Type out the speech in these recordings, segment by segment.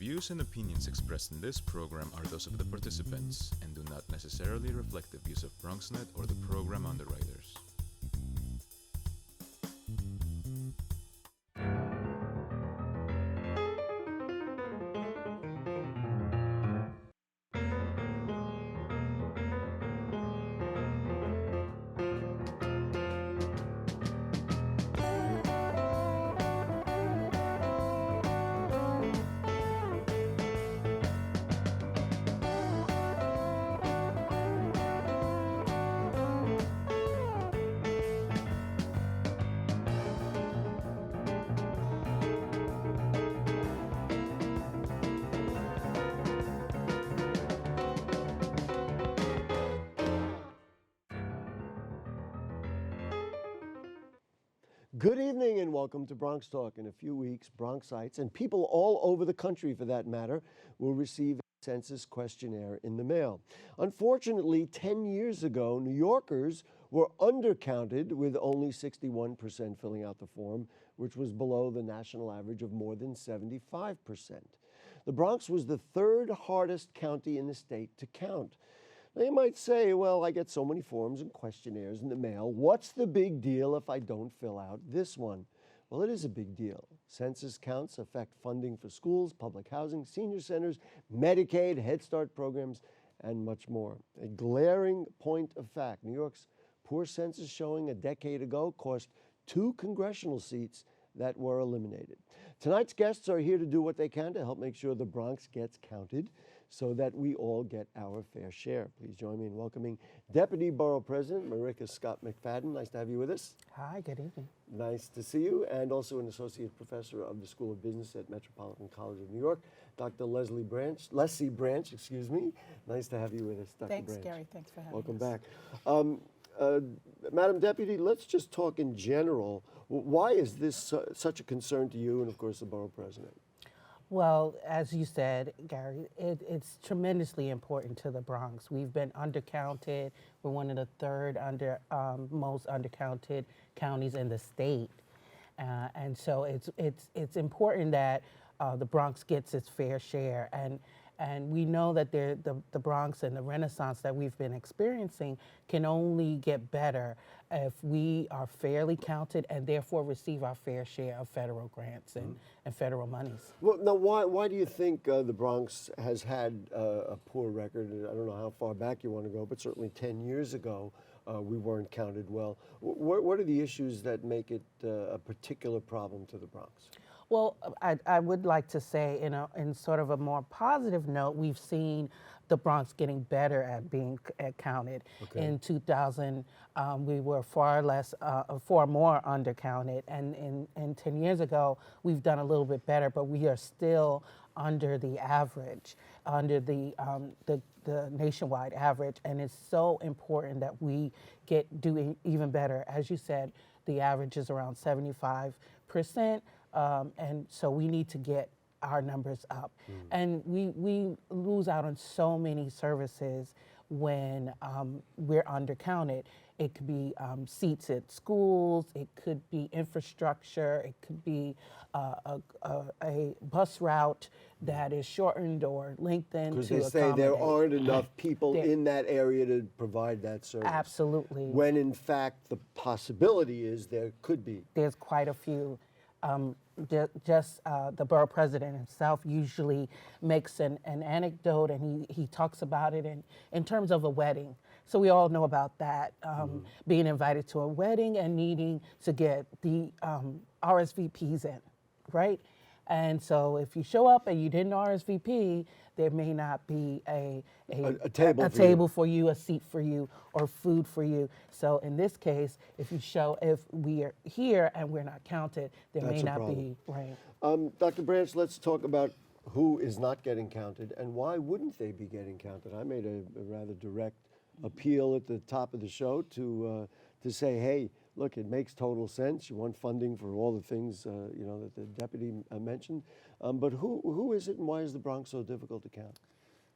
views and opinions expressed in this program are those of the participants and do not necessarily reflect the views of BronxNet or the program underwriters. Good evening and welcome to BronxTalk. In a few weeks, Bronxites, and people all over the country for that matter, will receive a census questionnaire in the mail. Unfortunately, 10 years ago, New Yorkers were undercounted with only 61% filling out the form, which was below the national average of more than 75%. The Bronx was the third hardest county in the state to count. They might say, well, I get so many forms and questionnaires in the mail. What's the big deal if I don't fill out this one? Well, it is a big deal. Census counts affect funding for schools, public housing, senior centers, Medicaid, Head Start programs, and much more. A glaring point of fact, New York's poor census showing a decade ago cost 2 congressional seats that were eliminated. Tonight's guests are here to do what they can to help make sure the Bronx gets counted so that we all get our fair share. Please join me in welcoming Deputy Borough President Marricka Scott-McFadden. Nice to have you with us. Hi, good evening. Nice to see you. And also an Associate Professor of the School of Business at Metropolitan College of New York, Dr. Lessie Branch. Nice to have you with us, Dr. Thanks, Branch. Gary. Thanks for having Welcome us. back. Madam Deputy, let's just talk in general. Why is this such a concern to you and, of course, the Borough President? Well, as you said, Gary, it's tremendously important to the Bronx. We've been undercounted. We're one of the third most undercounted counties in the state. And so it's important that the Bronx gets its fair share. And we know that the Bronx and the renaissance that we've been experiencing can only get better if we are fairly counted and therefore receive our fair share of federal grants and federal monies. Well, now, why do you think the Bronx has had a poor record? I don't know how far back you want to go, but certainly 10 years ago, we weren't counted well. What are the issues that make it a particular problem to the Bronx? Well, I would like to say, in sort of a more positive note, we've seen the Bronx getting better at being counted. Okay. In 2000, we were far more undercounted, and 10 years ago, we've done a little bit better, but we are still under the average, under the nationwide average, and it's so important that we do even better. As you said, the average is around 75%. And so we need to get our numbers up. And we lose out on so many services when we're undercounted. It could be seats at schools, it could be infrastructure, it could be a bus route that is shortened or lengthened to accommodate. Because they say there aren't enough people in that area to provide that service. Absolutely. When in fact the possibility is there could be. There's quite a few. The borough president himself usually makes an anecdote, and he talks about it in terms of a wedding. So we all know about that, being invited to a wedding and needing to get the RSVPs in, right? And so if you show up and you didn't RSVP, there may not be a table for you, a seat for you, or food for you. So in this case, if we are here and we're not counted, there may not be, right. Dr. Branch, let's talk about who is not getting counted and why wouldn't they be getting counted. I made a rather direct appeal at the top of the show to say, hey, look, it makes total sense. You want funding for all the things that the deputy mentioned, but who is it and why is the Bronx so difficult to count?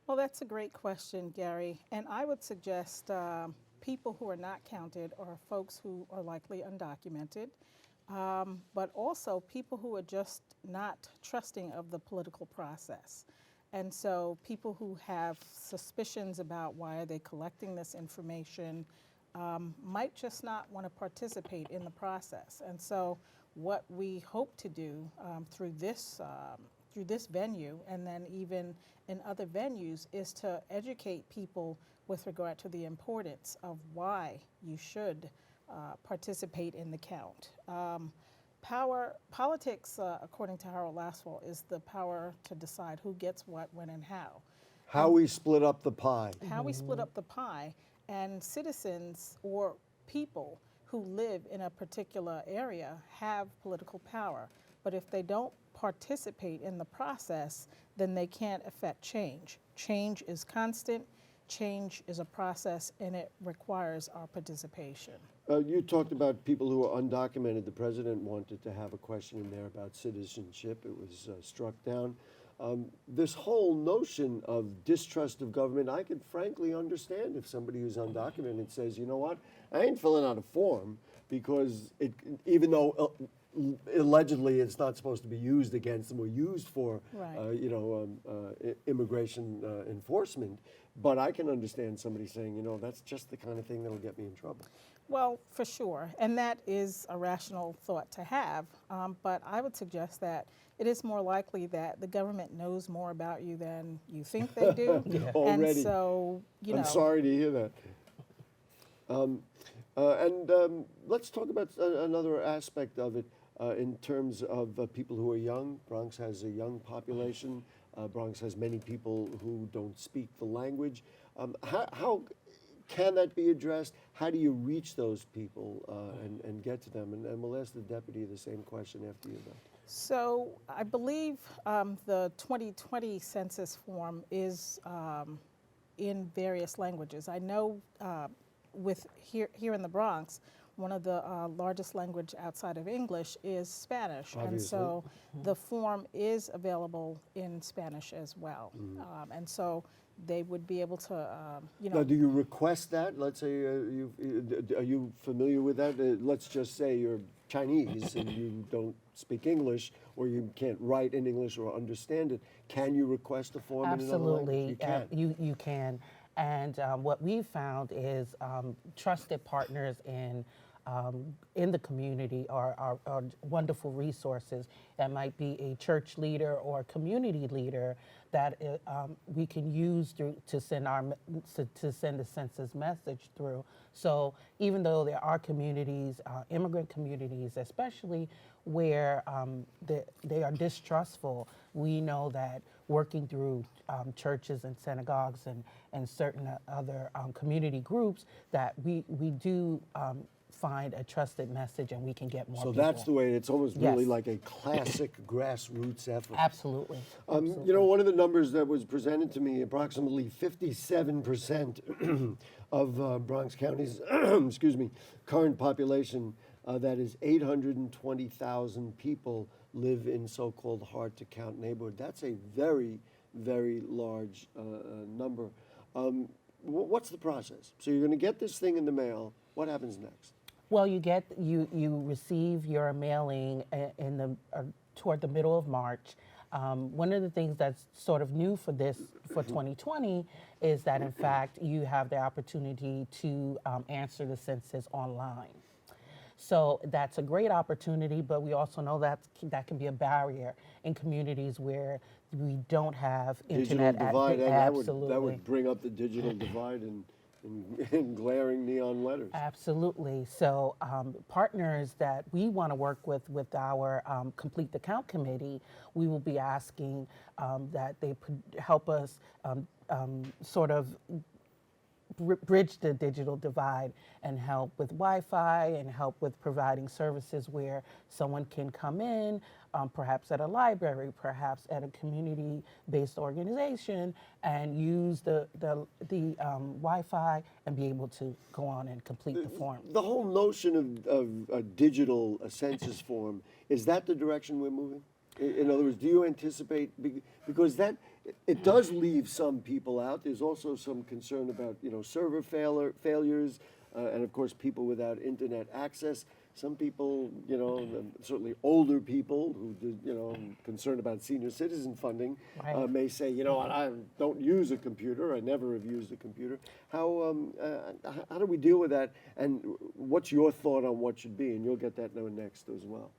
Well, that's a great question, Gary. And I would suggest people who are not counted are folks who are likely undocumented. but also people who are just not trusting of the political process. And so people who have suspicions about why are they collecting this information might just not want to participate in the process. And so what we hope to do through this venue and then even in other venues is to educate people with regard to the importance of why you should participate in the count. Politics, according to Harold Lasswell, is the power to decide who gets what, when, and how. How we split up the pie. How we split up the pie, and citizens or people who live in a particular area have political power. But if they don't participate in the process, then they can't affect change. Change is constant, change is a process, and it requires our participation. You talked about people who are undocumented. The president wanted to have a question in there about citizenship. It was struck down. This whole notion of distrust of government, I could frankly understand if somebody who's undocumented says, you know what, I ain't filling out a form because even though allegedly it's not supposed to be used against them or used for, Right. immigration enforcement, but I can understand somebody saying, you know, that's just the kind of thing that'll get me in trouble. Well, for sure, and that is a rational thought to have, but I would suggest that it is more likely that the government knows more about you than you think they do. Already. And so, I'm sorry to hear that. Let's talk about another aspect of it in terms of people who are young. Bronx has a young population. Bronx has many people who don't speak the language. How can that be addressed? How do you reach those people and get to them? And we'll ask the deputy the same question after you're done. So I believe the 2020 census form is in various languages. I know with here in the Bronx, one of the largest language outside of English is Spanish. Obviously. And so the form is available in Spanish as well. And so they would be able to, Now, do you request that? Let's say, are you familiar with that? Let's just say you're Chinese and you don't speak English, or you can't write in English or understand it. Can you request a form in another language? Absolutely, you can. And what we've found is trusted partners in the community are wonderful resources. That might be a church leader or a community leader that we can use to send the census message through. So even though there are communities, immigrant communities especially, where they are distrustful, we know that working through churches and synagogues and certain other community groups, that we do find a trusted message and we can get more So people. that's the way, it's almost really Yes. like a classic grassroots effort. Absolutely. You know, one of the numbers that was presented to me, approximately 57% of Bronx County's, excuse me, current population, that is 820,000 people, live in so-called hard-to-count neighborhood. That's a very, very large number. What's the process? So you're going to get this thing in the mail. What happens next? Well, you receive your mailing toward the middle of March. One of the things that's sort of new for 2020 is that in fact you have the opportunity to answer the census online. So that's a great opportunity, but we also know that can be a barrier in communities where we don't have internet. Digital divide, Absolutely. that would bring up the digital divide in glaring neon letters. Absolutely. So partners that we want to work with our Complete the Count Committee, we will be asking that they help us sort of bridge the digital divide and help with Wi-Fi and help with providing services where someone can come in, perhaps at a library, perhaps at a community-based organization, and use the Wi-Fi and be able to go on and complete the form. The whole notion of a digital census form, is that the direction we're moving? In other words, do you anticipate, because it does leave some people out. There's also some concern about server failures, and of course people without internet access. some people, certainly older people who, concerned about senior citizen funding, Right. may say, I don't use a computer. I never have used a computer. How do we deal with that? And what's your thought on what should be? And you'll get that next as well.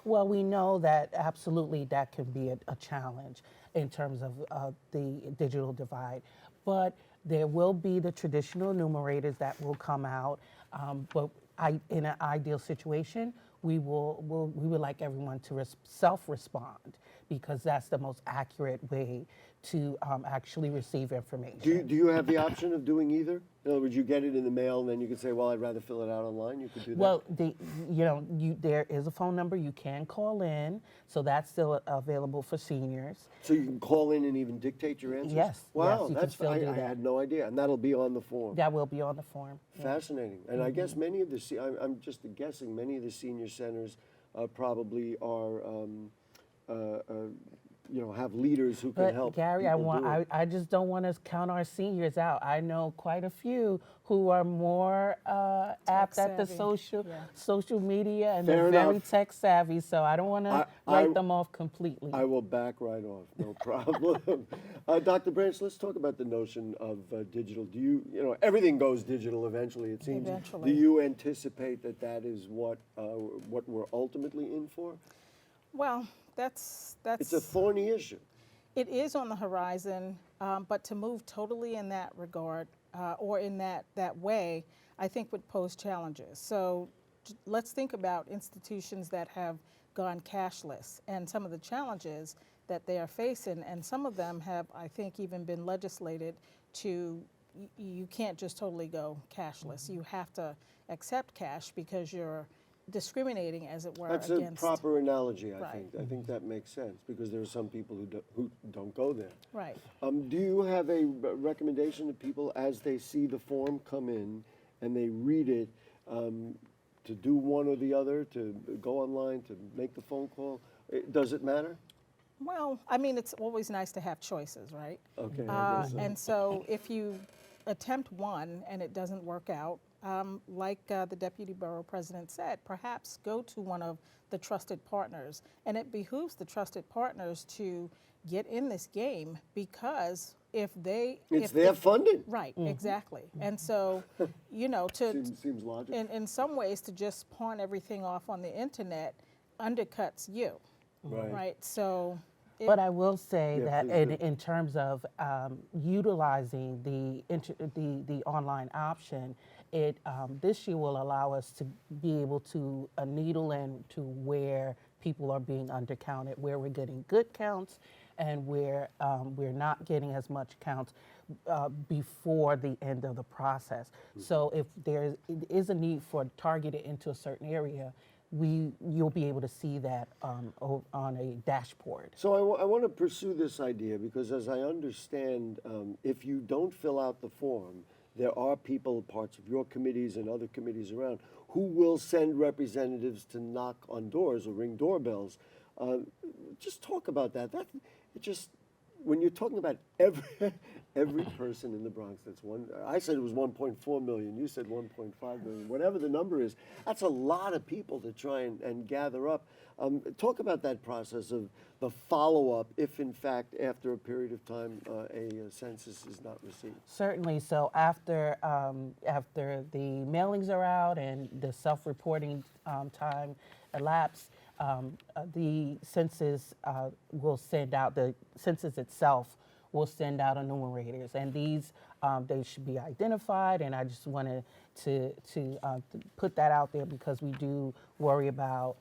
Well, we know that absolutely that can be a challenge in terms of the digital divide, but there will be the traditional enumerators that will come out. But in an ideal situation, we would like everyone to self-respond, because that's the most accurate way to actually receive information. Do you have the option of doing either? In other words, you get it in the mail, and then you can say, well, I'd rather fill it out online. You could do that. Well, there is a phone number you can call in, so that's still available for seniors. So you can call in and even dictate your answers? Yes. Wow, yes, you that's can still do I that. had no idea, and that'll be on the form. That will be on the form. Yeah. Fascinating. And I guess many of the, I'm just guessing, many of the senior centers probably are, have leaders who can But help. Gary, I just don't want to count our seniors out. I know quite a few who are more apt at the social media, and Fair they're very enough. tech savvy. So I don't want to write them off completely. I will back right off, no problem. Dr. Branch, let's talk about the notion of digital. Do you, everything goes digital eventually, it seems. Eventually. Do you anticipate that is what we're ultimately in for? Well, that's It's a thorny issue. It is on the horizon, but to move totally in that regard or in that way, I think would pose challenges. So let's think about institutions that have gone cashless and some of the challenges that they are facing, and some of them have, I think, even been legislated to, you can't just totally go cashless. You have to accept cash because you're discriminating, as it were, That's against. a proper analogy, I Right. think. I think that makes sense, because there are some people who don't go there. Right. Do you have a recommendation to people as they see the form come in and they read it, to do one or the other, to go online, to make the phone call? Does it matter? Well, I mean, it's always nice to have choices, right? Okay, I guess so. And so if you attempt one and it doesn't work out, like the Deputy Borough President said, perhaps go to one of the trusted partners. And it behooves the trusted partners to get in this game, because if they... It's their funding. Right, exactly. And so, Seems logical. in some ways, to just pawn everything off on the internet undercuts you, right? So... But I will say Yeah, that please do. in terms of utilizing the online option, this year will allow us to be able to needle in to where people are being undercounted, where we're getting good counts, and where we're not getting as much counts before the end of the process. So if there is a need for targeted into a certain area, you'll be able to see that on a dashboard. So I want to pursue this idea, because as I understand, if you don't fill out the form, there are people, parts of your committees and other committees around, who will send representatives to knock on doors or ring doorbells. Just talk about that. When you're talking about every person in the Bronx, I said it was 1.4 million, you said 1.5 million, whatever the number is, that's a lot of people to try and gather up. Talk about that process of the follow-up if, in fact, after a period of time, a census is not received. Certainly. So after the mailings are out and the self-reporting time elapsed, the census will send out, the census itself will send out enumerators, and these they should be identified. And I just wanted to put that out there, because we do worry about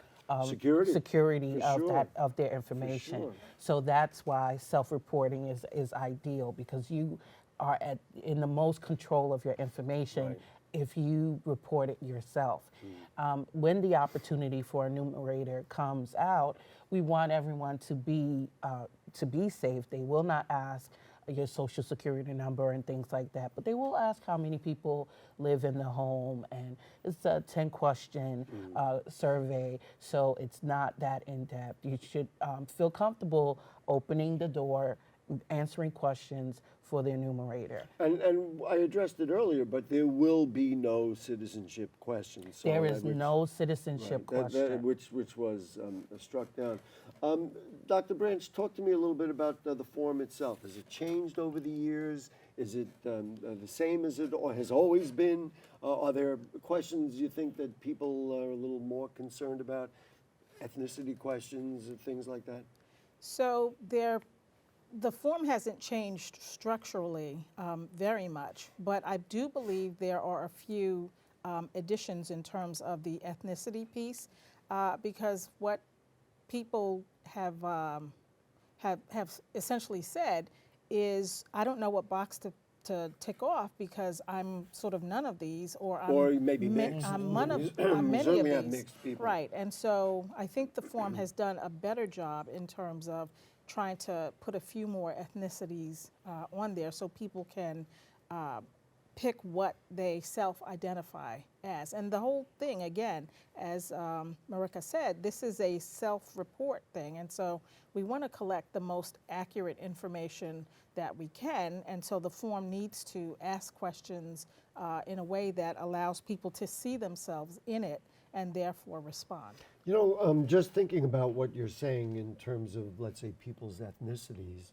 security of their information. Sure. So that's why self-reporting is ideal, because you are in the most control of your information. Right. If you report it yourself. When the opportunity for a numerator comes out, we want everyone to be safe. They will not ask your social security number and things like that, but they will ask how many people live in the home, and it's a 10-question survey, so it's not that in-depth. You should feel comfortable opening the door answering questions for the enumerator. And I addressed it earlier, but there will be no citizenship questions. So There is which- no citizenship right, question. which was struck down. Dr. Branch, talk to me a little bit about the form itself. Has it changed over the years? Is it the same as it has always been? Are there questions you think that people are a little more concerned about? Ethnicity questions and things like that? So the form hasn't changed structurally very much, but I do believe there are a few additions in terms of the ethnicity piece, because what people have essentially said is, I don't know what box to tick off because I'm sort of none of these, or maybe mixed. I'm We many certainly of have these. mixed people. Right, and so I think the form has done a better job in terms of trying to put a few more ethnicities on there so people can pick what they self-identify as. And the whole thing, again, as Marricka said, this is a self-report thing, and so we want to collect the most accurate information that we can, and so the form needs to ask questions in a way that allows people to see themselves in it and therefore respond. You know, just thinking about what you're saying in terms of, let's say, people's ethnicities,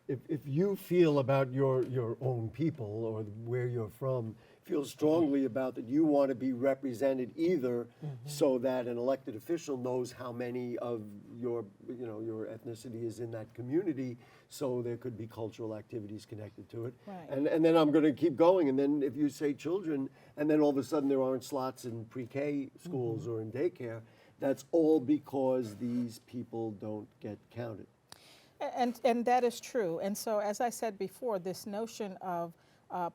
if you feel about your own people or where you're from, feel strongly about that you want to be represented either so that an elected official knows how many of your ethnicity is in that community, so there could be cultural activities connected to it. Right. And then I'm going to keep going, and then if you say children, and then all of a sudden there aren't slots in pre-K schools or in daycare, that's all because these people don't get counted. And that is true. And so, as I said before, this notion of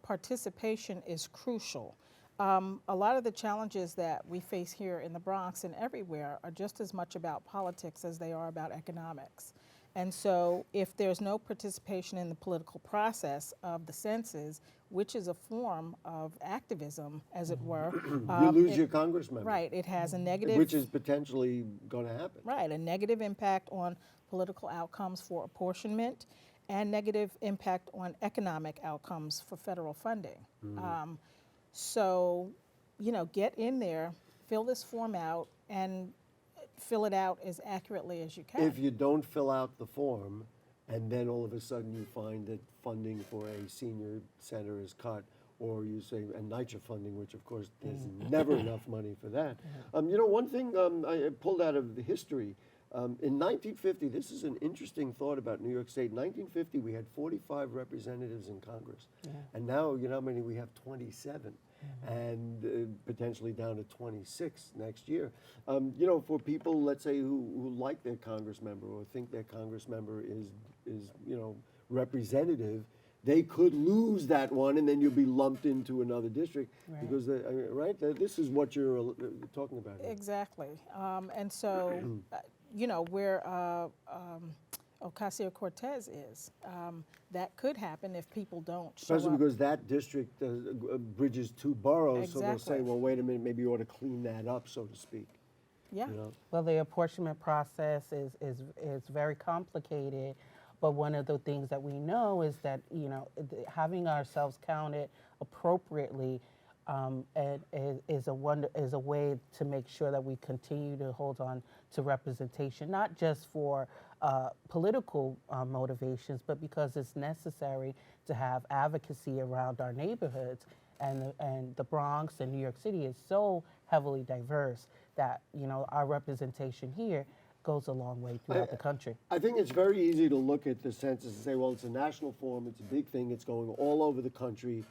participation is crucial. A lot of the challenges that we face here in the Bronx and everywhere are just as much about politics as they are about economics. And so if there's no participation in the political process of the census, which is a form of activism, as it were. You lose your Congress member. Right, it has a negative. Which is potentially going to happen. Right, a negative impact on political outcomes for apportionment and negative impact on economic outcomes for federal funding. So, get in there, fill this form out, and fill it out as accurately as you can. If you don't fill out the form, and then all of a sudden you find that funding for a senior center is cut, or you say, and NYCHA funding, which of course there's never enough money for that. One thing I pulled out of the history, in 1950, this is an interesting thought about New York State. In 1950, we had 45 representatives in Congress. And now, you know how many we have? 27. And potentially down to 26 next year. For people, let's say, who like their Congress member or think their Congress member is representative, they could lose that one, and then you'll be lumped into another district. Right. Because, this is what you're talking about here. Exactly. And so, where Ocasio-Cortez is, that could happen if people don't show Especially up. because that district bridges two boroughs, so they'll say, Exactly. well, wait a minute, maybe you ought to clean that up, so to speak. Yeah. Well, the apportionment process is very complicated, but one of the things that we know is that having ourselves counted appropriately is a way to make sure that we continue to hold on to representation, not just for political motivations, but because it's necessary to have advocacy around our neighborhoods. And the Bronx and New York City is so heavily diverse that our representation here goes a long way throughout the country. I think it's very easy to look at the census and say, well, it's a national form, it's a big thing, it's going all over the country.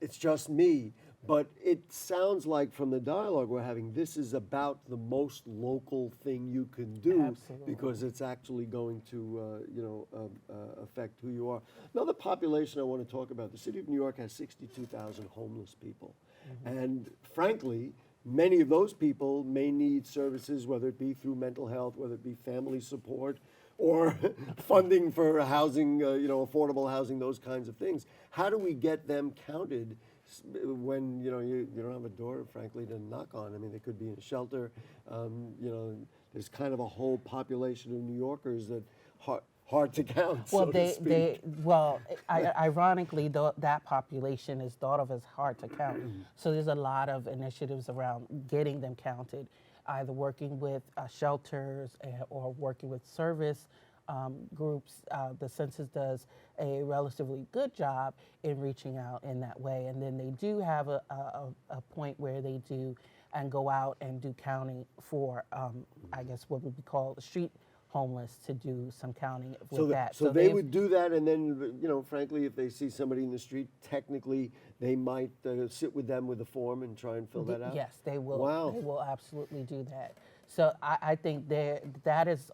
It's just me. But it sounds like from the dialogue we're having, this is about the most local thing you can do. Absolutely. Because it's actually going to, affect who you are. Another population I want to talk about, the city of New York has 62,000 homeless people. And frankly, many of those people may need services, whether it be through mental health, whether it be family support, or funding for housing, affordable housing, those kinds of things. How do we get them counted when you don't have a door, frankly, to knock on? I mean, they could be in a shelter. There's kind of a whole population of New Yorkers that hard to count, Well, so to speak. ironically, that population is thought of as hard to count. So there's a lot of initiatives around getting them counted, either working with shelters or working with service groups. The census does a relatively good job in reaching out in that way. And then they do have a point where they do and go out and do counting for, I guess, what would be called street homeless, to do some counting with that. So they would do that, and then, frankly, if they see somebody in the street, technically they might sit with them with a form and try and fill that out? Yes, they will. Wow. They will absolutely do that. So I think that's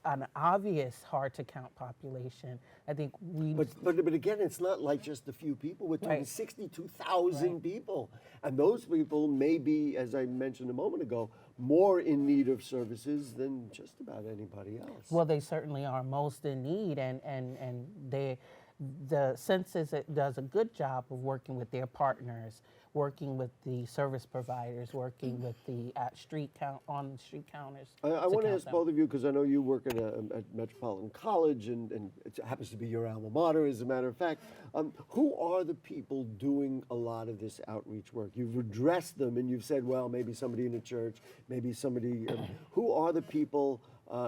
an obvious hard to count population. I think But again, it's not like just a few people. We're talking Right. 62,000 Right. people. And those people may be, as I mentioned a moment ago, more in need of services than just about anybody else. Well, they certainly are most in need, and the census does a good job of working with their partners, working with the service providers, working with the street counters. I want to ask both of you, because I know you work at Metropolitan College, and it happens to be your alma mater, as a matter of fact. Who are the people doing a lot of this outreach work? You've addressed them, and you've said, well, maybe somebody in a church, maybe somebody. Who are the people?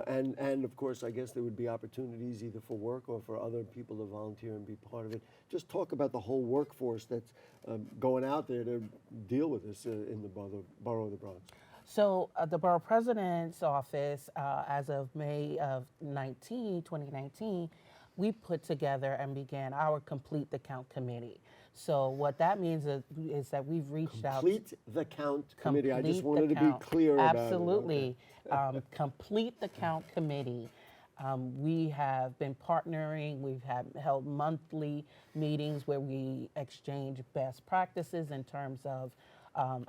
And of course, I guess there would be opportunities either for work or for other people to volunteer and be part of it. Just talk about the whole workforce that's going out there to deal with this in the borough of the Bronx. So the Borough President's Office, as of May of 2019, we put together and began our Complete the Count Committee. So what that means is that we've reached out. Complete the Count Committee. I just wanted to be Count. clear about it. Absolutely. Complete the Count Committee. We have been partnering. We've held monthly meetings where we exchange best practices in terms of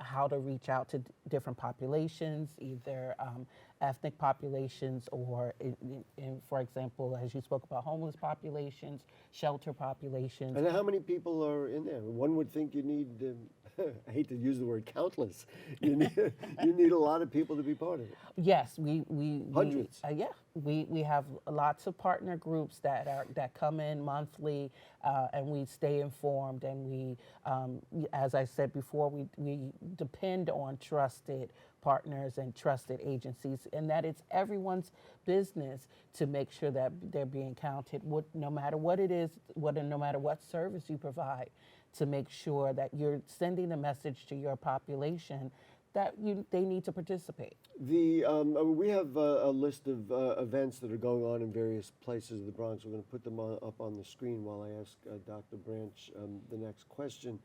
how to reach out to different populations, either ethnic populations or, for example, as you spoke about, homeless populations, shelter populations. And how many people are in there? One would think you need, I hate to use the word countless, you need a lot of people to be part of it. Yes, Hundreds. We have lots of partner groups that come in monthly, and we stay informed. And we, as I said before, we depend on trusted partners and trusted agencies, and that it's everyone's business to make sure that they're being counted, no matter what it is, no matter what service you provide, to make sure that you're sending a message to your population that they need to participate. We have a list of events that are going on in various places of the Bronx. We're going to put them up on the screen while I ask Dr. Branch the next question.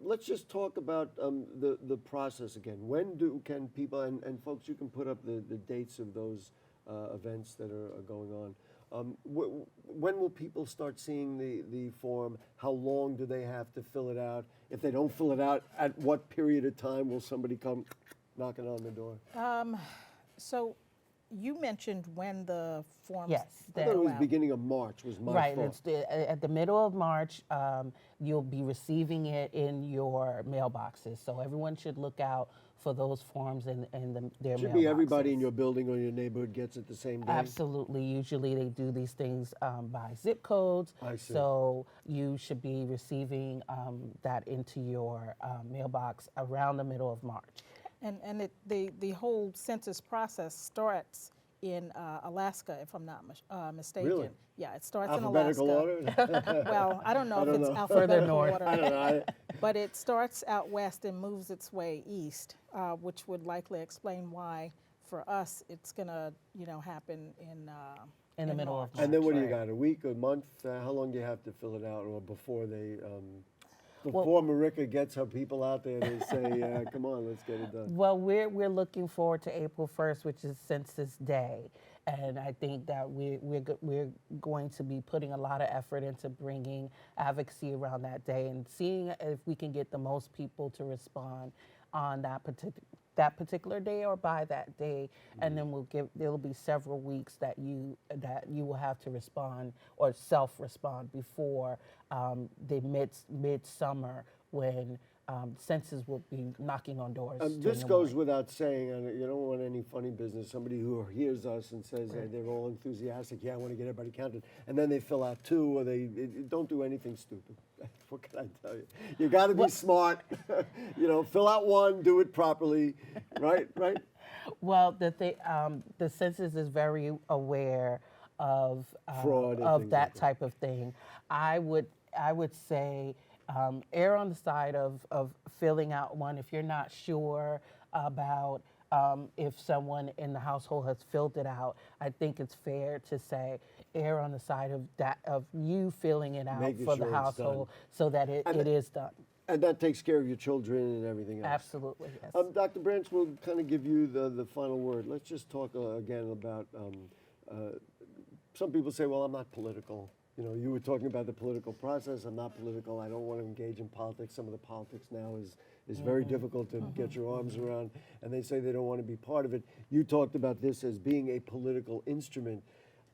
Let's just talk about the process again. When can people, and folks, you can put up the dates of those events that are going on. When will people start seeing the form? How long do they have to fill it out? If they don't fill it out, at what period of time will somebody come knocking on the door? So you mentioned when the forms. Yes. I thought it was beginning of March was my Right, thought. it's at the middle of March, you'll be receiving it in your mailboxes. So everyone should look out for those forms in their mailboxes. Should be everybody in your building or your neighborhood gets it the same day? Absolutely. Usually they do these things by zip codes. I see. So you should be receiving that into your mailbox around the middle of March. And the whole census process starts in Alaska, if I'm not mistaken. Really? Yeah, it starts Alphabetical in Alaska. order? Well, I don't know if it's know. alphabetical north. order. I don't know. But it starts out west and moves its way east, which would likely explain why, for us, it's going to, happen In the middle of March. March. And then what do you right. got, a week, a month? How long do you have to fill it out, or before before Marricka gets her people out there to say, come on, let's get it done? Well, we're looking forward to April 1st, which is Census Day. And I think that we're going to be putting a lot of effort into bringing advocacy around that day and seeing if we can get the most people to respond on that particular day or by that day. And then there'll be several weeks that you will have to respond or self-respond before the midsummer, when census will be knocking on doors. during This the goes morning. without saying, and you don't want any funny business. Somebody who hears us and says they're all enthusiastic, yeah, I want to get everybody counted, and then they fill out 2, or they don't do anything stupid. What can I tell you? You got to be smart. Fill out 1, do it properly, right? Right. Well, the census is very aware of Fraud and of things that like that. type of thing. I would say err on the side of filling out one if you're not sure about if someone in the household has filled it out. I think it's fair to say err on the side of you filling it out Making for sure the it's household done. so that it is done. And that takes care of your children and everything else. Absolutely, yes. Dr. Branch, we'll kind of give you the final word. Let's just talk again about some people say, well, I'm not political. You were talking about the political process. I'm not political. I don't want to engage in politics. Some of the politics now is very difficult to get your arms around, and they say they don't want to be part of it. You talked about this as being a political instrument.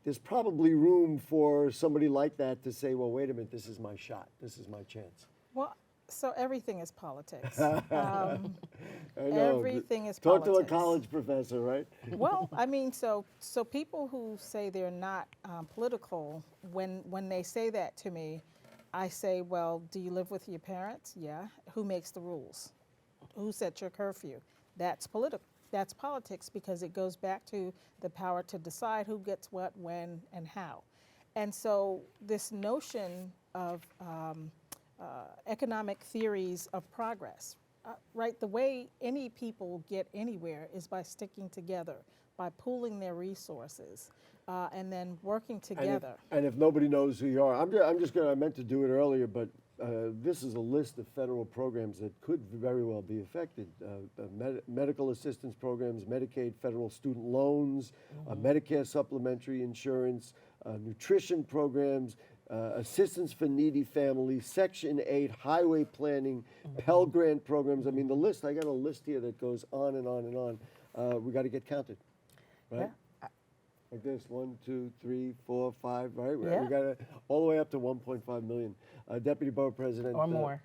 There's probably room for somebody like that to say, well, wait a minute, this is my shot. This is my chance. Well, so everything is politics. I know. Everything is Talk politics. to a college professor, right? Well, I mean, so people who say they're not political, when they say that to me, I say, well, do you live with your parents? Yeah. Who makes the rules? Who sets your curfew? That's political. That's politics, because it goes back to the power to decide who gets what, when, and how. And so this notion of economic theories of progress, right? The way any people get anywhere is by sticking together, by pooling their resources, and then working together. And if nobody knows who you are, I'm just going to, I meant to do it earlier, but this is a list of federal programs that could very well be affected. Medical assistance programs, Medicaid, federal student loans, Medicare supplementary insurance, nutrition programs, assistance for needy families, Section 8, highway planning, Pell Grant programs. I mean, the list, I got a list here that goes on and on and on. We got to get counted, right? Yeah. Like this, 1, 2, 3, 4, 5, right? Yeah. We got to, all the way up to 1.5 million. Deputy Borough President. Or more.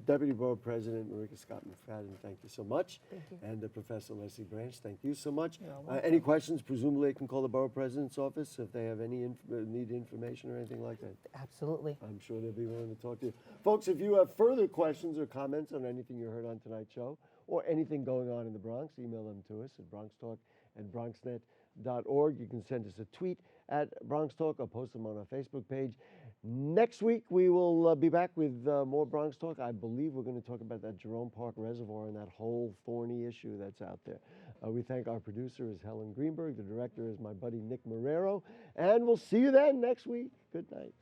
Deputy Borough President Marricka Scott-McFadden, thank you so much. Thank you. And Professor Lessie Branch, thank you so much. You're welcome. Any questions? Presumably, they can call the Borough President's office if they have any need information or anything like that. Absolutely. I'm sure they'll be willing to talk to you. Folks, if you have further questions or comments on anything you heard on tonight's show or anything going on in the Bronx, email them to us at BronxTalk@BronxNet.org. You can send us a tweet at BronxTalk or post them on our Facebook page. Next week, we will be back with more Bronx Talk. I believe we're going to talk about that Jerome Park Reservoir and that whole thorny issue that's out there. We thank our producer is Helen Greenberg. The director is my buddy Nick Marrero. And we'll see you then next week. Good night.